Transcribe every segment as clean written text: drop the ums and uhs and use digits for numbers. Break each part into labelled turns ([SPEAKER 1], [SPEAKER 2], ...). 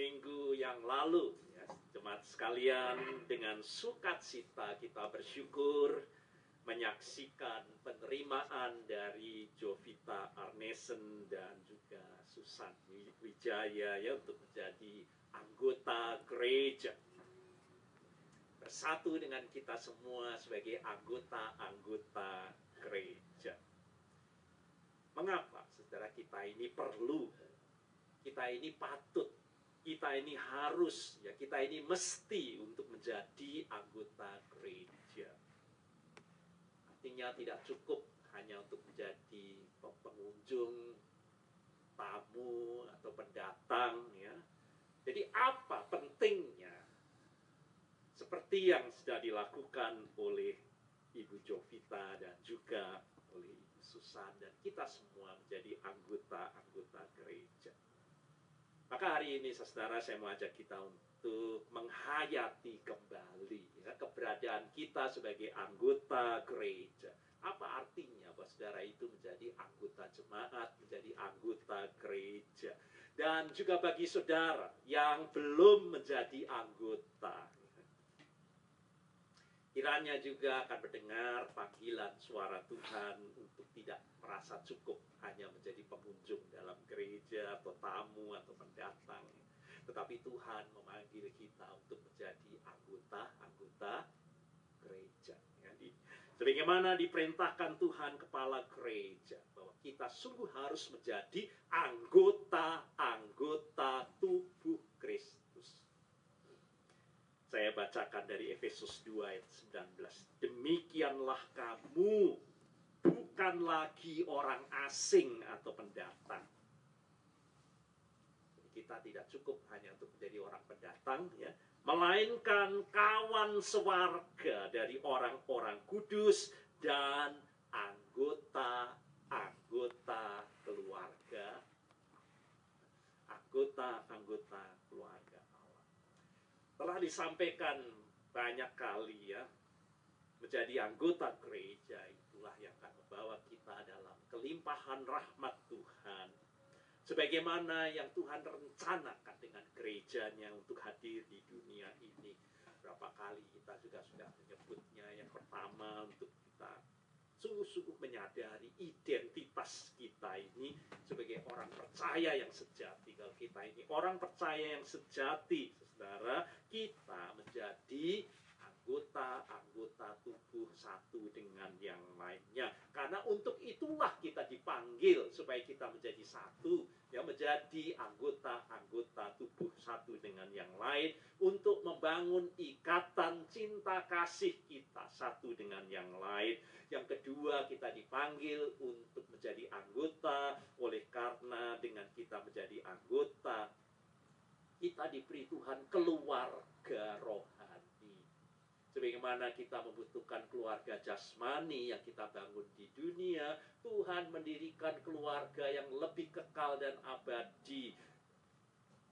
[SPEAKER 1] minggu yang lalu, ya, jemaat sekalian, dengan sukacita kita bersyukur menyaksikan penerimaan dari Jovita Arnesen dan juga Susan Wijaya ya untuk menjadi anggota gereja. Bersatu dengan kita semua sebagai anggota-anggota gereja. Mengapa saudara kita ini perlu, kita ini patut, kita ini harus, ya kita ini mesti untuk menjadi anggota gereja. Artinya tidak cukup hanya untuk menjadi pengunjung, tamu atau pendatang ya. Jadi apa pentingnya? Seperti yang sudah dilakukan oleh Ibu Jovita dan juga oleh Ibu Susan dan kita semua menjadi anggota-anggota gereja. Maka hari ini saudara saya mau ajak kita untuk menghayati kembali ya, keberadaan kita sebagai anggota gereja. Apa artinya bahwa saudara itu menjadi anggota jemaat, menjadi anggota gereja. Dan juga bagi saudara yang belum menjadi anggota, kiranya juga akan mendengar panggilan suara Tuhan untuk tidak merasa cukup hanya menjadi pengunjung dalam gereja atau tamu atau pendatang. Tetapi Tuhan memanggil kita untuk menjadi anggota gereja. Sebagaimana diperintahkan Tuhan kepala gereja bahwa kita sungguh harus menjadi anggota-anggota tubuh Kristus. Saya bacakan dari Efesus 2 ayat 19. Demikianlah kamu bukan lagi orang asing atau pendatang. Kita tidak cukup hanya untuk menjadi orang pendatang, ya, melainkan kawan sewarga dari orang-orang kudus dan anggota-anggota keluarga. Anggota-anggota keluarga Allah. Telah disampaikan banyak kali ya, menjadi anggota gereja itulah yang akan membawa kita dalam kelimpahan rahmat Tuhan. Sebagaimana yang Tuhan rencanakan dengan gerejanya untuk hadir di dunia ini. Berapa kali kita juga sudah menyebutnya. Yang pertama untuk kita sungguh-sungguh menyadari identitas kita ini sebagai orang percaya yang sejati. Kalau kita ini orang percaya yang sejati, saudara, kita menjadi anggota-anggota tubuh satu dengan yang lainnya. Karena untuk itulah kita dipanggil supaya kita menjadi satu, ya, menjadi anggota-anggota tubuh satu dengan yang lain untuk membangun ikatan cinta kasih kita satu dengan yang lain. Yang kedua, kita dipanggil untuk menjadi anggota oleh karena dengan kita menjadi anggota kita diberi Tuhan keluarga rohani. Sebagaimana kita membutuhkan keluarga jasmani yang kita bangun di dunia, Tuhan mendirikan keluarga yang lebih kekal dan abadi.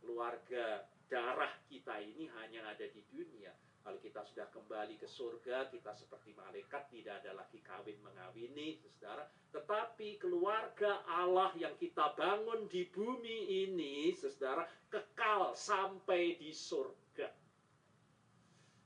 [SPEAKER 1] Keluarga darah kita ini hanya ada di dunia. Kalau kita sudah kembali ke surga, kita seperti malaikat, tidak ada lagi kawin mengawini, saudara. Tetapi keluarga Allah yang kita bangun di bumi ini, saudara, kekal sampai di surga.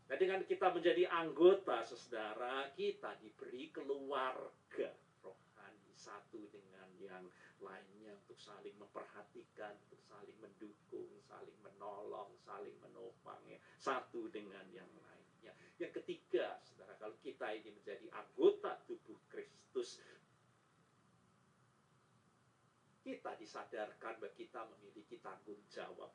[SPEAKER 1] Nah, dengan kita menjadi anggota, saudara, kita diberi keluarga rohani satu dengan yang lainnya untuk saling memperhatikan, untuk saling mendukung, saling menolong, saling menopang, ya, satu dengan yang lainnya. Yang ketiga, saudara, kalau kita ini menjadi anggota tubuh Kristus, kita disadarkan bahwa kita memiliki tanggung jawab.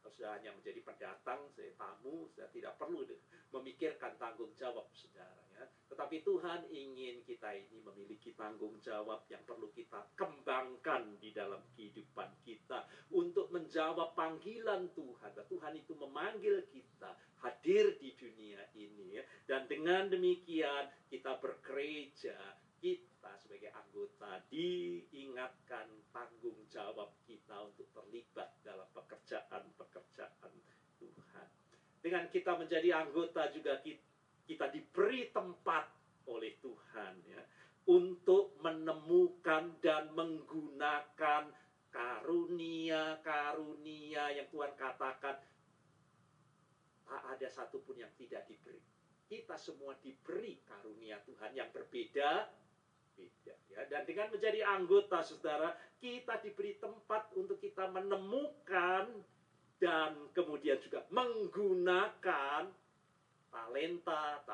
[SPEAKER 1] Sudah hanya menjadi pendatang, tamu, sudah tidak perlu memikirkan tanggung jawab, saudara. Ya. Tetapi Tuhan ingin kita ini memiliki tanggung jawab yang perlu kita kembangkan di dalam kehidupan kita untuk menjawab panggilan Tuhan. Tuhan itu memanggil kita hadir di dunia ini. Ya. Dan dengan demikian kita bergereja, kita sebagai anggota diingatkan tanggung jawab kita untuk terlibat dalam pekerjaan-pekerjaan Tuhan. Dengan kita menjadi anggota juga kita diberi tempat oleh Tuhan, ya, untuk menemukan dan menggunakan karunia yang Tuhan katakan tak ada satupun yang tidak diberi. Kita semua diberi karunia Tuhan yang berbeda. Ya. Dan dengan menjadi anggota, saudara, kita diberi tempat untuk kita menemukan dan kemudian juga menggunakan talenta,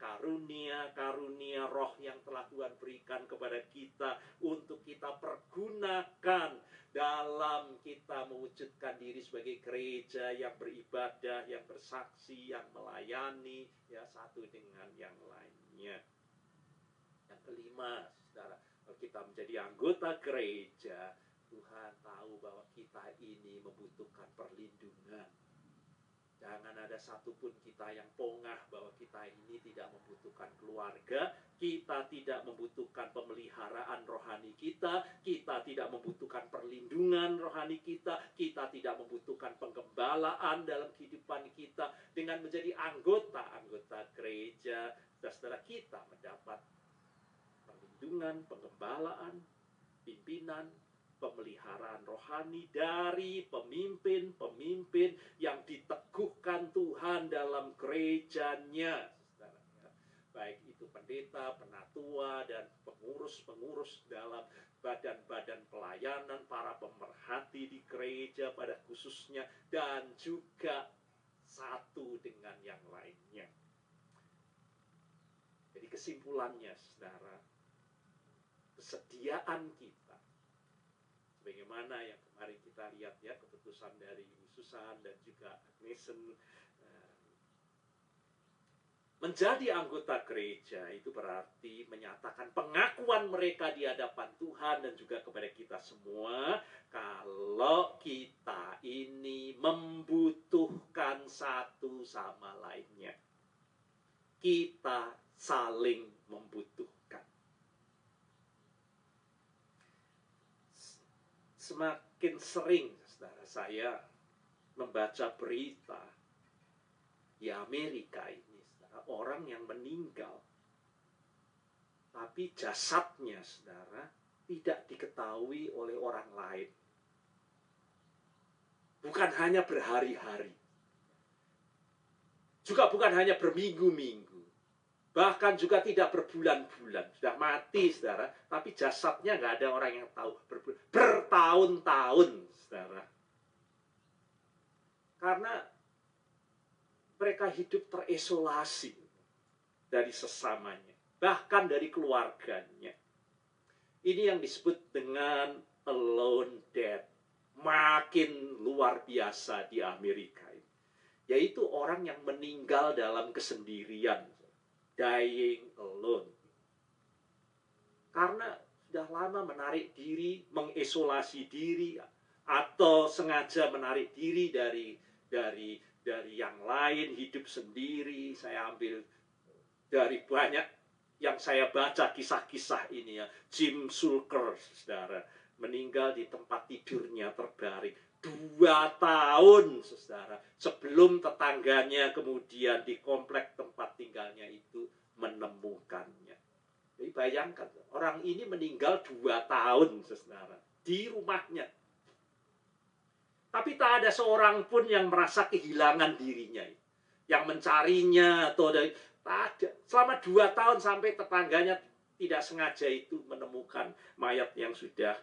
[SPEAKER 1] karunia roh yang telah Tuhan berikan kepada kita untuk kita pergunakan dalam kita mewujudkan diri sebagai gereja yang beribadah, yang bersaksi, yang melayani, ya, satu dengan yang lainnya. Yang kelima, saudara, kalau kita menjadi anggota gereja, Tuhan tahu bahwa kita ini membutuhkan perlindungan. Jangan ada satupun kita yang pongah bahwa kita ini tidak membutuhkan keluarga, kita tidak membutuhkan pemeliharaan rohani kita tidak membutuhkan perlindungan rohani kita tidak membutuhkan penggembalaan dalam kehidupan kita. Dengan menjadi anggota gereja, saudara, kita mendapat perlindungan, penggembalaan, pimpinan, pemeliharaan rohani dari pemimpin-pemimpin yang diteguhkan Tuhan dalam gerejanya, saudara. Baik itu pendeta, penatua, dan pengurus-pengurus dalam badan-badan pelayanan, para pemerhati di gereja pada khususnya, dan juga satu dengan yang lainnya. Jadi kesimpulannya, saudara, kesediaan kita, bagaimana yang kemarin kita lihat, ya, keputusan dari Susan dan juga Agnesen, menjadi anggota gereja itu berarti menyatakan pengakuan mereka di hadapan Tuhan dan juga kepada kita semua, kalau kita ini membutuhkan satu sama lainnya. Kita saling membutuhkan. Semakin sering, saudara, saya membaca berita di Amerika ini, saudara, orang yang meninggal, tapi jasadnya, saudara, tidak diketahui oleh orang lain. Bukan hanya berhari-hari, juga bukan hanya berminggu-minggu, bahkan juga tidak berbulan-bulan. Sudah mati, saudara, tapi jasadnya nggak ada orang yang tahu. Bertahun-tahun, saudara. Karena mereka hidup terisolasi dari sesamanya, bahkan dari keluarganya. Ini yang disebut dengan alone death. Makin luar biasa di Amerika ini. Yaitu orang yang meninggal dalam kesendirian. Dying alone. Karena sudah lama menarik diri, mengisolasi diri, atau sengaja menarik diri dari yang lain, hidup sendiri. Saya ambil dari banyak yang saya baca kisah-kisah ini, ya. Jim Shulker, saudara, meninggal di tempat tidurnya terbaring 2 tahun, saudara, sebelum tetangganya kemudian di komplek tempat tinggalnya itu menemukannya. Jadi bayangkan, orang ini meninggal 2 tahun, saudara, di rumahnya. Tapi tak ada seorang pun yang merasa kehilangan dirinya, yang mencarinya, atau tak ada. Selama 2 tahun sampai tetangganya tidak sengaja itu menemukan mayat yang sudah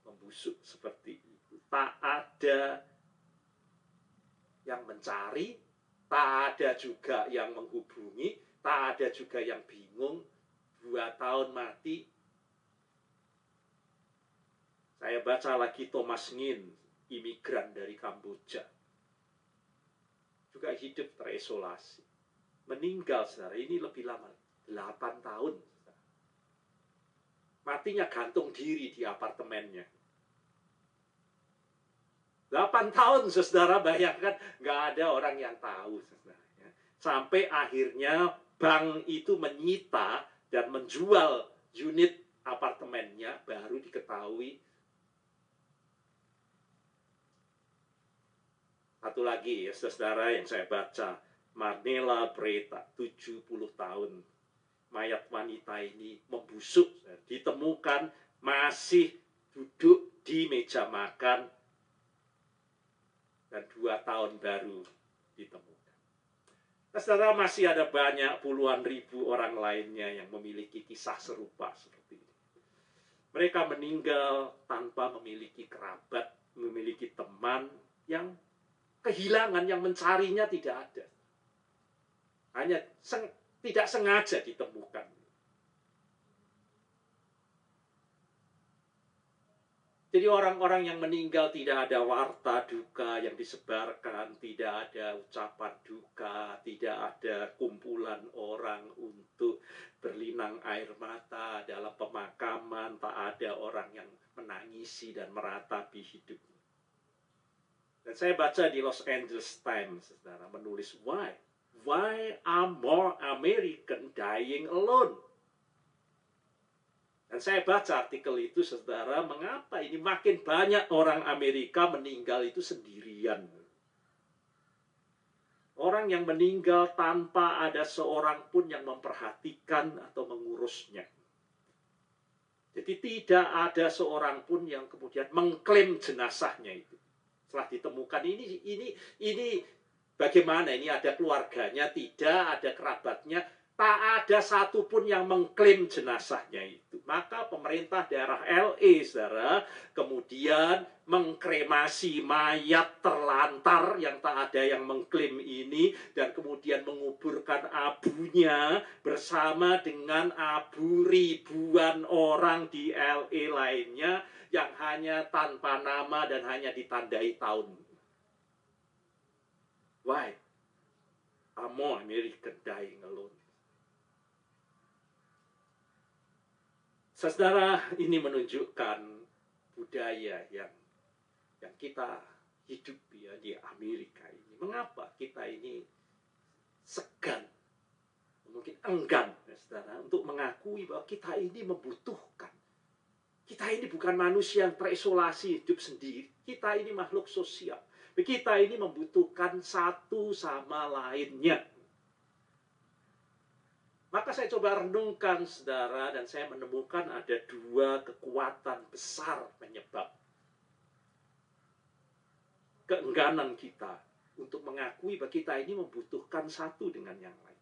[SPEAKER 1] membusuk seperti itu. Tak ada yang mencari, tak ada juga yang menghubungi, tak ada juga yang bingung. 2 tahun mati. Saya baca lagi Thomas Ngin, imigran dari Kamboja, juga hidup terisolasi, meninggal, saudara, ini lebih lama, 8 tahun. Saudara. Matinya gantung diri di apartemennya. 8 tahun, saudara, bayangkan, nggak ada orang yang tahu, saudara. Sampai akhirnya bank itu menyita dan menjual unit apartemennya, baru diketahui. Satu lagi, ya, saudara, yang saya baca, Marnella Breta, 70 tahun. Mayat wanita ini membusuk, ditemukan masih duduk di meja makan, dan 2 tahun baru ditemukan. Nah, saudara, masih ada banyak puluhan ribu orang lainnya yang memiliki kisah serupa seperti ini. Mereka meninggal tanpa memiliki kerabat, memiliki teman yang kehilangan, yang mencarinya tidak ada. Hanya tidak sengaja ditemukan. Jadi orang-orang yang meninggal tidak ada warta duka yang disebarkan, tidak ada ucapan duka, tidak ada kumpulan orang untuk berlinang air mata dalam pemakaman, tak ada orang yang menangisi dan meratapi hidupnya. Dan saya baca di Los Angeles Times, saudara, menulis, Why are more American dying alone? Dan saya baca artikel itu, saudara, mengapa ini makin banyak orang Amerika meninggal itu sendirian. Orang yang meninggal tanpa ada seorang pun yang memperhatikan atau mengurusnya. Jadi tidak ada seorang pun yang kemudian mengklaim jenazahnya itu. Setelah ditemukan, ini bagaimana? Ini ada keluarganya, tidak ada kerabatnya, tak ada satupun yang mengklaim jenazahnya itu. Maka pemerintah daerah LA, saudara, kemudian mengkremasi mayat terlantar yang tak ada yang mengklaim ini, dan kemudian menguburkan abunya bersama dengan abu ribuan orang di LA lainnya yang hanya tanpa nama dan hanya ditandai tahun. Why are more American dying alone? Saudara, ini menunjukkan budaya yang kita hidupi ya, di Amerika ini. Mengapa kita ini segan, mungkin enggan, ya, saudara, untuk mengakui bahwa kita ini membutuhkan. Kita ini bukan manusia yang terisolasi hidup sendiri. Kita ini makhluk sosial. Kita ini membutuhkan satu sama lainnya. Maka saya coba renungkan, saudara, dan saya menemukan ada 2 kekuatan besar penyebab keengganan kita untuk mengakui bahwa kita ini membutuhkan satu dengan yang lain.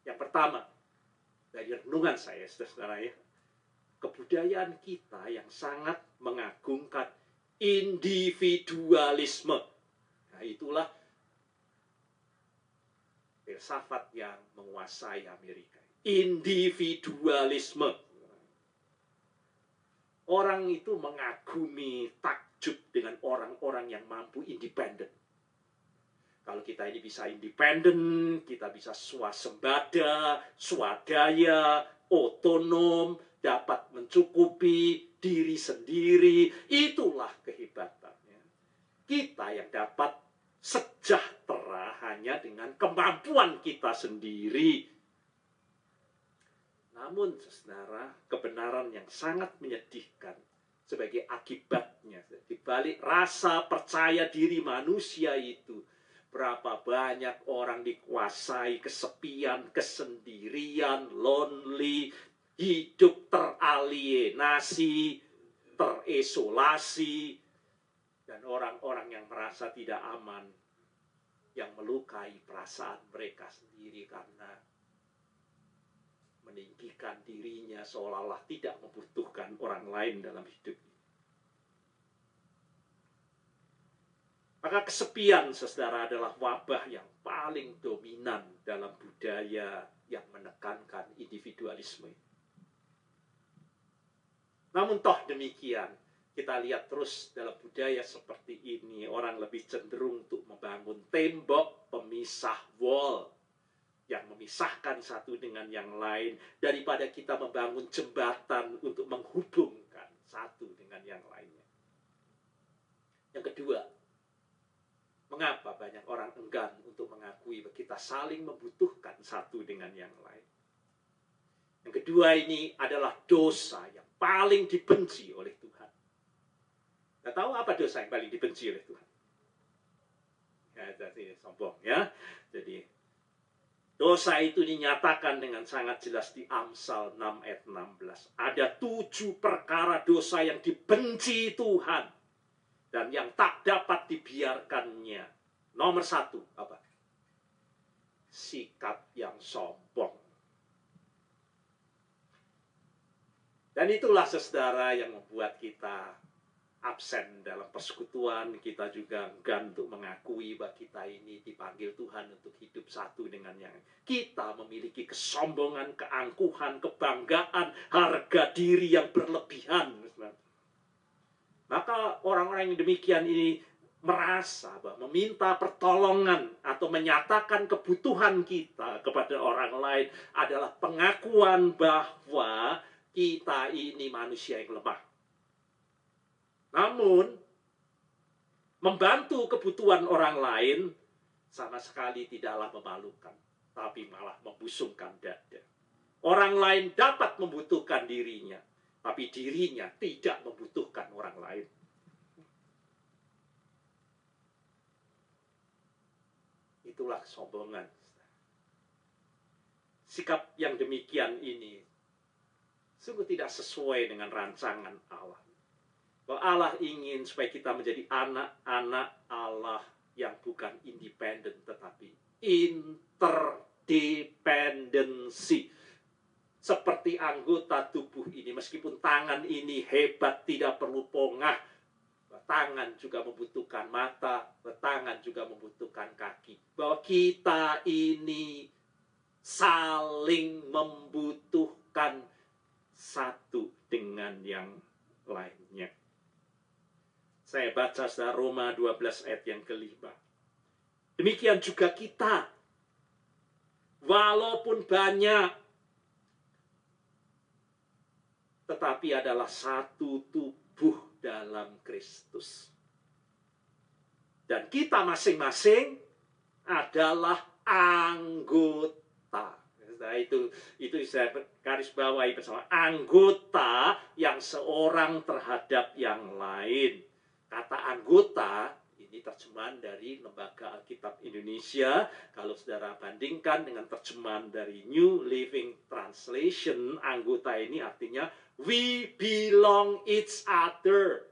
[SPEAKER 1] Yang pertama, dari renungan saya, saudara, ya, kebudayaan kita yang sangat mengagungkan individualisme. Nah, itulah filsafat yang menguasai Amerika. Individualisme. Orang itu mengagumi, takjub dengan orang-orang yang mampu independen. Kalau kita ini bisa independen, kita bisa swasembada, swadaya, otonom, dapat mencukupi diri sendiri. Itulah kehebatannya. Kita yang dapat sejahtera hanya dengan kemampuan kita sendiri. Namun, saudara, kebenaran yang sangat menyedihkan sebagai akibatnya, di balik rasa percaya diri manusia itu, berapa banyak orang dikuasai kesepian, kesendirian, lonely, hidup teralienasi, terisolasi, dan orang-orang yang merasa tidak aman, yang melukai perasaan mereka sendiri karena meninggikan dirinya seolah-olah tidak membutuhkan orang lain dalam hidupnya. Maka kesepian, saudara, adalah wabah yang paling dominan dalam budaya yang menekankan individualisme. Namun toh demikian, kita lihat terus dalam budaya seperti ini, orang lebih cenderung untuk membangun tembok pemisah, wall, yang memisahkan satu dengan yang lain, daripada kita membangun jembatan untuk menghubungkan satu dengan yang lainnya. Yang kedua, mengapa banyak orang enggan untuk mengakui bahwa kita saling membutuhkan satu dengan yang lain? Yang kedua, ini adalah dosa yang paling dibenci oleh Tuhan. Nggak tahu apa dosa yang paling dibenci oleh Tuhan? Ya, jadi sombong ya. Jadi Dosa itu dinyatakan dengan sangat jelas di Amsal 6 ayat 16. Ada 7 perkara dosa yang dibenci Tuhan dan yang tak dapat dibiarkannya. Nomor 1 apa? Sikap yang sombong. Dan itulah saudara yang membuat kita absen dalam persekutuan. Kita juga enggan untuk mengakui bahwa kita ini dipanggil Tuhan untuk hidup satu dengan yang kita memiliki kesombongan, keangkuhan, kebanggaan, harga diri yang berlebihan. Maka orang-orang yang demikian ini merasa bahwa meminta pertolongan atau menyatakan kebutuhan kita kepada orang lain adalah pengakuan bahwa kita ini manusia yang lemah. Namun, membantu kebutuhan orang lain sama sekali tidaklah memalukan, tapi malah membusungkan dada. Orang lain dapat membutuhkan dirinya, tapi dirinya tidak membutuhkan orang lain. Itulah kesombongan. Sikap yang demikian ini sungguh tidak sesuai dengan rancangan Allah. Bahwa Allah ingin supaya kita menjadi anak-anak Allah yang bukan independen, tetapi interdependensi. Seperti anggota tubuh ini, meskipun tangan ini hebat, tidak perlu pongah, tangan juga membutuhkan mata, tangan juga membutuhkan kaki. Bahwa kita ini saling membutuhkan satu dengan yang lainnya. Saya baca saudara Roma 12 ayat yang kelima. Demikian juga kita. Walaupun banyak, tetapi adalah satu tubuh dalam Kristus. Dan kita masing-masing adalah anggota. Nah, itu saya garis bawahi bersama. Anggota yang seorang terhadap yang lain. Kata anggota, ini terjemahan dari Lembaga Alkitab Indonesia. Kalau saudara bandingkan dengan terjemahan dari New Living Translation, anggota ini artinya we belong each other.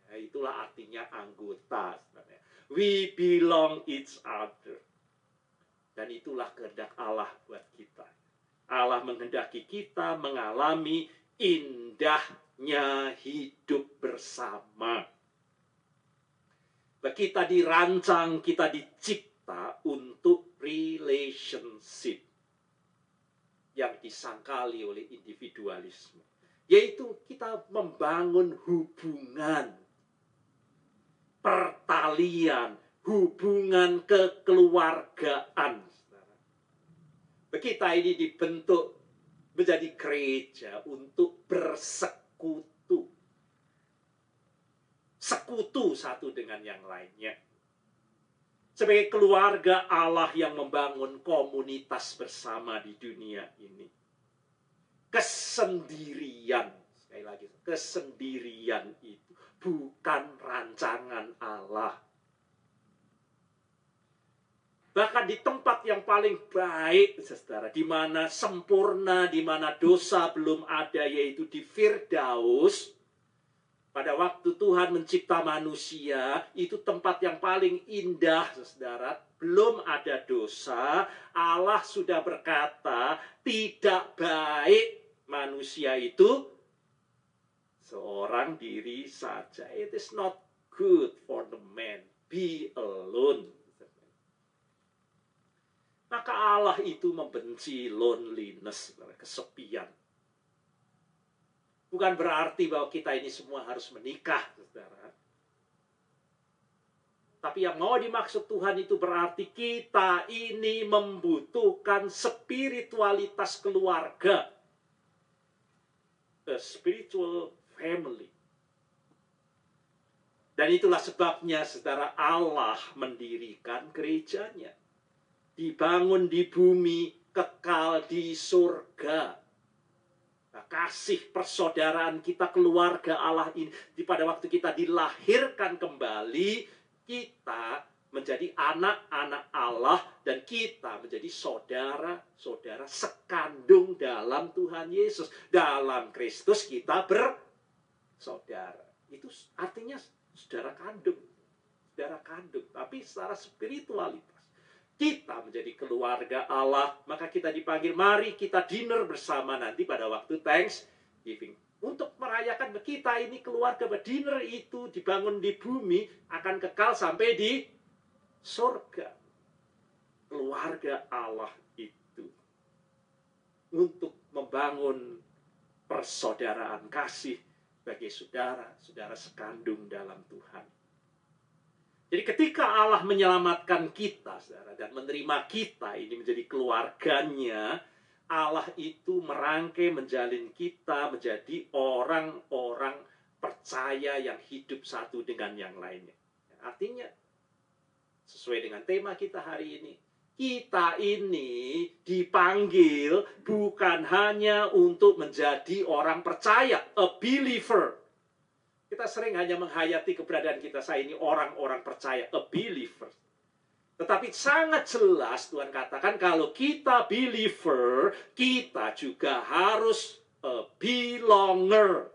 [SPEAKER 1] Ya, itulah artinya anggota. Sebenarnya. We belong each other. Dan itulah kehendak Allah buat kita. Allah menghendaki kita mengalami indahnya hidup bersama. Kita dirancang, kita dicipta untuk relationship yang disangkali oleh individualisme. Yaitu kita membangun hubungan, pertalian, hubungan kekeluargaan. Kita ini dibentuk menjadi gereja untuk bersekutu. Sekutu satu dengan yang lainnya. Sebagai keluarga Allah yang membangun komunitas bersama di dunia ini. Kesendirian, sekali lagi, kesendirian itu bukan rancangan Allah. Bahkan di tempat yang paling baik, saudara, di mana sempurna, di mana dosa belum ada, yaitu di Firdaus. Pada waktu Tuhan mencipta manusia, itu tempat yang paling indah, saudara. Belum ada dosa, Allah sudah berkata, tidak baik manusia itu seorang diri saja. It is not good for the man be alone. Maka Allah itu membenci loneliness, kesepian. Bukan berarti bahwa kita ini semua harus menikah, saudara. Tapi yang mau dimaksud Tuhan itu berarti kita ini membutuhkan spiritualitas keluarga. A spiritual family. Dan itulah sebabnya, saudara, Allah mendirikan gerejanya. Dibangun di bumi, kekal di surga. Kasih persaudaraan kita, keluarga Allah ini, pada waktu kita dilahirkan kembali, kita menjadi anak-anak Allah dan kita menjadi saudara-saudara sekandung dalam Tuhan Yesus. Dalam Kristus kita bersaudara. Itu artinya saudara kandung. Saudara kandung, tapi secara spiritualitas. Kita menjadi keluarga Allah, maka kita dipanggil, mari kita dinner bersama nanti pada waktu Thanksgiving. Untuk merayakan kita ini keluarga, dinner itu dibangun di bumi, akan kekal sampai di surga. Keluarga Allah itu. Untuk membangun persaudaraan kasih bagi saudara-saudara sekandung dalam Tuhan. Jadi ketika Allah menyelamatkan kita, saudara, dan menerima kita ini menjadi keluarganya, Allah itu merangkai menjalin kita menjadi orang-orang percaya yang hidup satu dengan yang lainnya. Artinya, sesuai dengan tema kita hari ini, kita ini dipanggil bukan hanya untuk menjadi orang percaya, a believer. Kita sering hanya menghayati keberadaan kita, saya ini orang-orang percaya, a believer. Tetapi sangat jelas Tuhan katakan kalau kita believer, kita juga harus a belonger.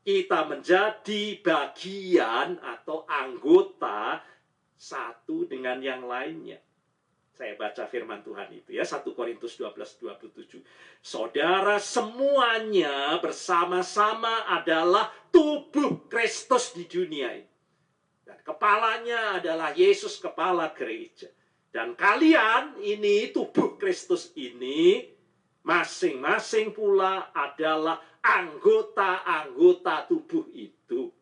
[SPEAKER 1] Kita menjadi bagian atau anggota satu dengan yang lainnya. Saya baca firman Tuhan itu ya, 1 Korintus 12:27. Saudara semuanya bersama-sama adalah tubuh Kristus di dunia ini. Dan kepalanya adalah Yesus, kepala gereja. Dan kalian ini, tubuh Kristus ini, masing-masing pula adalah anggota-anggota tubuh itu.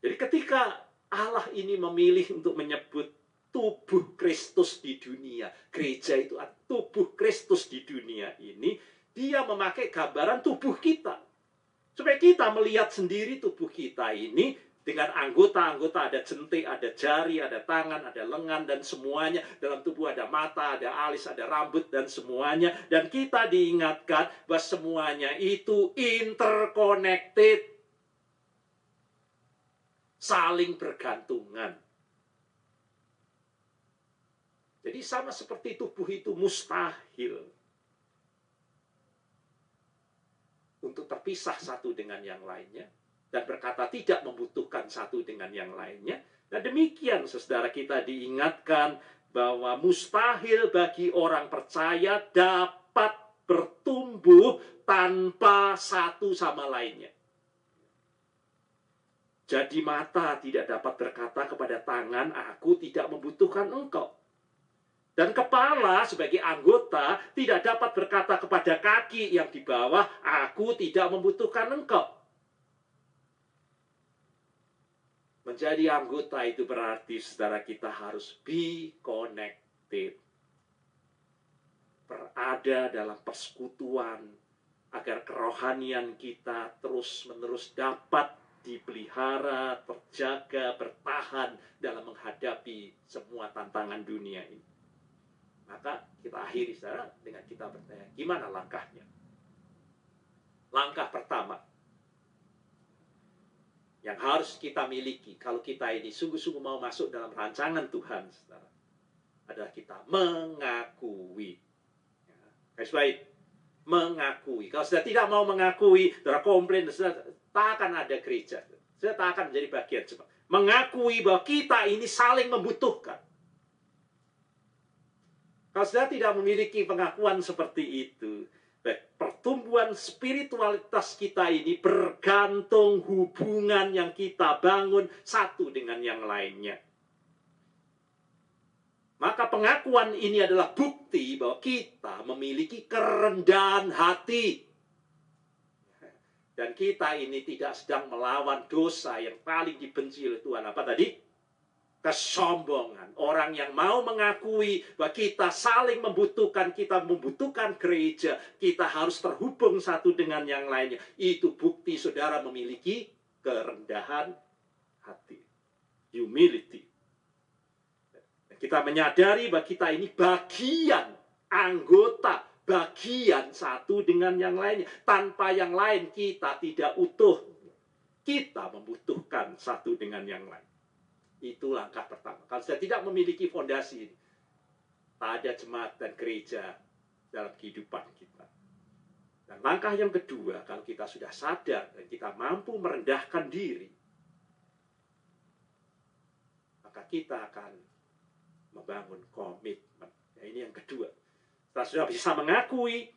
[SPEAKER 1] Jadi ketika Allah ini memilih untuk menyebut tubuh Kristus di dunia, gereja itu tubuh Kristus di dunia ini, dia memakai gambaran tubuh kita. Supaya kita melihat sendiri tubuh kita ini dengan anggota-anggota, ada jentik, ada jari, ada tangan, ada lengan, dan semuanya. Dalam tubuh ada mata, ada alis, ada rambut, dan semuanya. Dan kita diingatkan bahwa semuanya itu interconnected. Saling bergantungan. Jadi sama seperti tubuh itu mustahil untuk terpisah satu dengan yang lainnya. Dan berkata tidak membutuhkan satu dengan yang lainnya. Dan demikian saudara kita diingatkan bahwa mustahil bagi orang percaya dapat bertumbuh tanpa satu sama lainnya. Jadi mata tidak dapat berkata kepada tangan, aku tidak membutuhkan engkau. Dan kepala sebagai anggota tidak dapat berkata kepada kaki yang di bawah, aku tidak membutuhkan engkau. Menjadi anggota itu berarti saudara kita harus be connected. Berada dalam persekutuan agar kerohanian kita terus-menerus dapat dipelihara, terjaga, bertahan dalam menghadapi semua tantangan dunia ini. Maka kita akhiri saudara dengan kita bertanya, gimana langkahnya? Langkah pertama yang harus kita miliki kalau kita ini sungguh-sungguh mau masuk dalam rancangan Tuhan, saudara, adalah kita mengakui. Guys, baik, mengakui. Kalau sudah tidak mau mengakui, saudara komplain, saudara tak akan ada gereja. Saudara tak akan menjadi bagian. Mengakui bahwa kita ini saling membutuhkan. Kalau saudara tidak memiliki pengakuan seperti itu, pertumbuhan spiritualitas kita ini bergantung hubungan yang kita bangun satu dengan yang lainnya. Maka pengakuan ini adalah bukti bahwa kita memiliki kerendahan hati. Dan kita ini tidak sedang melawan dosa yang paling dibenci oleh Tuhan. Apa tadi? Kesombongan. Orang yang mau mengakui bahwa kita saling membutuhkan, kita membutuhkan gereja, kita harus terhubung satu dengan yang lainnya. Itu bukti saudara memiliki kerendahan hati. Humility. Kita menyadari bahwa kita ini bagian, anggota, bagian satu dengan yang lainnya. Tanpa yang lain kita tidak utuh. kita membutuhkan satu dengan yang lain. Itu langkah pertama. Kalau sudah tidak memiliki fondasi ini, tak ada jemaat dan gereja dalam kehidupan kita. Dan langkah yang kedua, kalau kita sudah sadar dan kita mampu merendahkan diri, maka kita akan membangun komitmen. Nah, ini yang kedua. Setelah sudah bisa mengakui,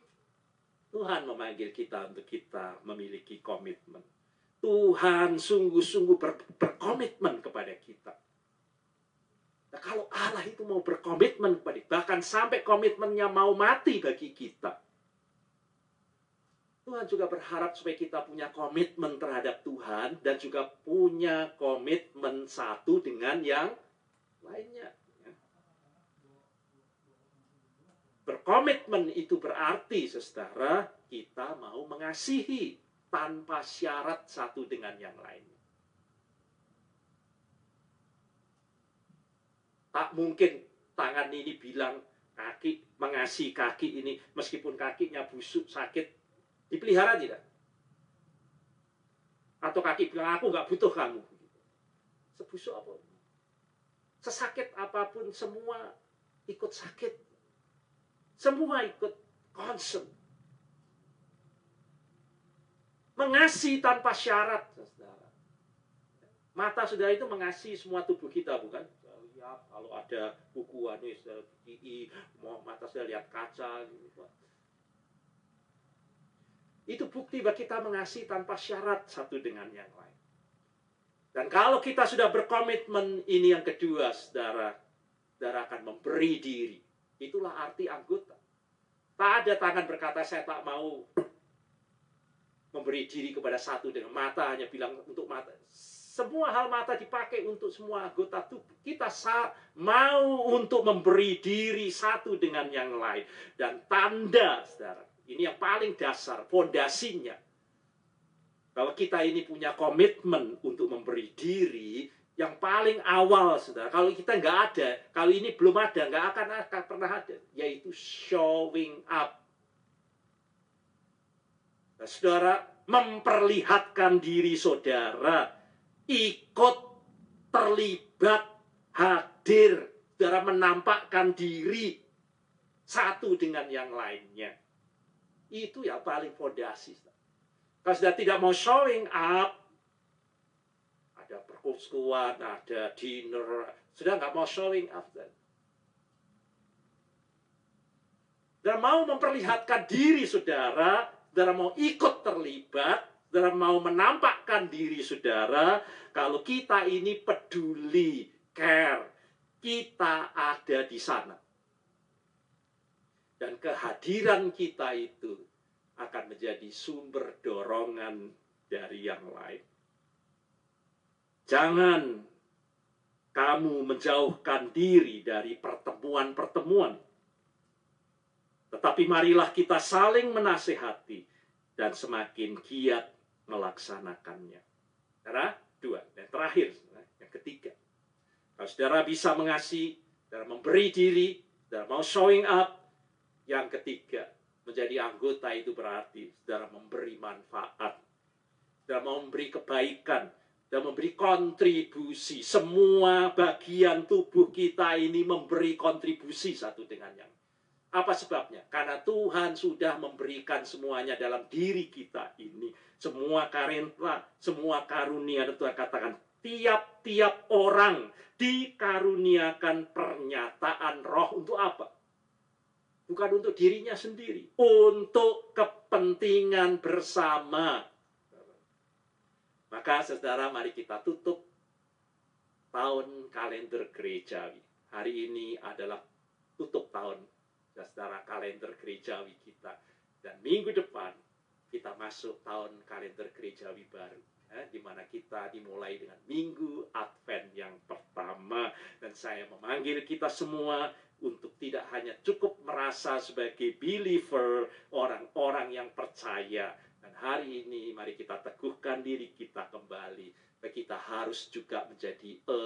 [SPEAKER 1] Tuhan memanggil kita untuk kita memiliki komitmen. Tuhan sungguh-sungguh berkomitmen kepada kita. Nah, kalau Allah itu mau berkomitmen kepada kita, bahkan sampai komitmennya mau mati bagi kita, Tuhan juga berharap supaya kita punya komitmen terhadap Tuhan dan juga punya komitmen satu dengan yang lainnya. Berkomitmen itu berarti, saudara, kita mau mengasihi tanpa syarat satu dengan yang lainnya. Tak mungkin tangan ini bilang kaki, mengasihi kaki ini, meskipun kakinya busuk, sakit, dipelihara tidak? Atau kaki bilang, aku nggak butuh kamu. Sebusuk apa? Sesakit apapun, semua ikut sakit. Semua ikut concern. Mengasihi tanpa syarat, saudara. Mata saudara itu mengasihi semua tubuh kita, bukan? Lihat kalau ada buku mau mata saudara lihat kaca. Gitu. Itu bukti bahwa kita mengasihi tanpa syarat satu dengan yang lain. Dan kalau kita sudah berkomitmen, ini yang kedua, saudara akan memberi diri. Itulah arti anggota. Tak ada tangan berkata, saya tak mau memberi diri kepada satu dengan mata, hanya bilang untuk mata. Semua hal mata dipakai untuk semua anggota tubuh. Kita mau untuk memberi diri satu dengan yang lain. Dan tanda, saudara, ini yang paling dasar, fondasinya. Kalau kita ini punya komitmen untuk memberi diri, yang paling awal, saudara, kalau kita nggak ada, kalau ini belum ada, nggak akan pernah ada, yaitu showing up. Nah, saudara, memperlihatkan diri saudara, ikut terlibat, hadir, saudara menampakkan diri satu dengan yang lainnya. Itu yang paling fondasi. Kalau sudah tidak mau showing up, ada perkuskuan, ada dinner, sudah nggak mau showing up. Dan mau memperlihatkan diri saudara mau ikut terlibat, saudara mau menampakkan diri saudara, kalau kita ini peduli, care, kita ada di sana. Dan kehadiran kita itu akan menjadi sumber dorongan dari yang lain. Jangan kamu menjauhkan diri dari pertemuan-pertemuan. Tetapi marilah kita saling menasihati dan semakin giat melaksanakannya. Saudara, dua. Dan terakhir, yang ketiga. Kalau saudara bisa mengasihi, saudara memberi diri, saudara mau showing up. Yang ketiga, menjadi anggota itu berarti saudara memberi manfaat. Saudara mau memberi kebaikan dan memberi kontribusi. Semua bagian tubuh kita ini memberi kontribusi satu dengan yang lain. Apa sebabnya? Karena Tuhan sudah memberikan semuanya dalam diri kita ini. Semua karenta, semua karunia. Dan Tuhan katakan, tiap-tiap orang dikaruniakan pernyataan roh untuk apa? Bukan untuk dirinya sendiri. Untuk kepentingan bersama. Maka saudara, mari kita tutup tahun kalender gerejawi. Hari ini adalah tutup tahun saudara kalender gerejawi kita. Dan minggu depan kita masuk tahun kalender gerejawi baru. Di mana kita dimulai dengan minggu Advent yang pertama. Dan saya memanggil kita semua untuk tidak hanya cukup merasa sebagai believer, orang-orang yang percaya. Dan hari ini mari kita teguhkan diri kita kembali. Kita harus juga menjadi a